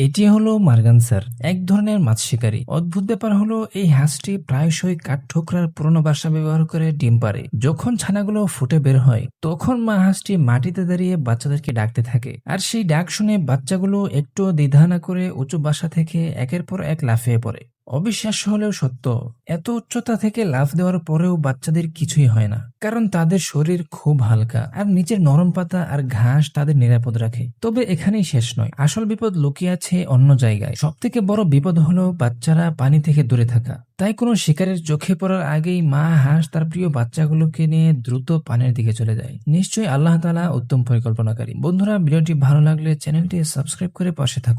এটি হলো মার্গানসার, এক ধরনের মাছ শিকারী। অদ্ভুত ব্যাপার হলো এই হাঁসটি প্রায়শই কাঠঠোকরার পুরনো বাসা ব্যবহার করে ডিম পাড়ে। যখন ছানাগুলো ফুটে বের হয় তখন মা হাঁসটি মাটিতে দাঁড়িয়ে বাচ্চাদেরকে ডাকতে থাকে, আর সেই ডাক শুনে বাচ্চাগুলো একটু দ্বিধা না করে উঁচু বাসা থেকে একের পর এক লাফিয়ে পড়ে। অবিশ্বাস্য হলেও সত্য, এত উচ্চতা থেকে লাফ দেওয়ার পরেও বাচ্চাদের কিছুই হয় না, কারণ তাদের শরীর খুব হালকা আর নিচের নরম পাতা আর ঘাস তাদের নিরাপদ রাখে। তবে এখানেই শেষ নয়, আসল বিপদ লুকিয়ে আছে অন্য জায়গায়। সব থেকে বড় বিপদ হলো বাচ্চারা পানি থেকে দূরে থাকা। তাই কোনো শিকারের চোখে পড়ার আগেই মা হাঁস তার প্রিয় বাচ্চাগুলোকে নিয়ে দ্রুত পানির দিকে চলে যায়। নিশ্চয়ই আল্লাহ তাআলা উত্তম পরিকল্পনাকারী। বন্ধুরা, ভিডিওটি ভালো লাগলে চ্যানেলটি সাবস্ক্রাইব করে পাশে থাকুন।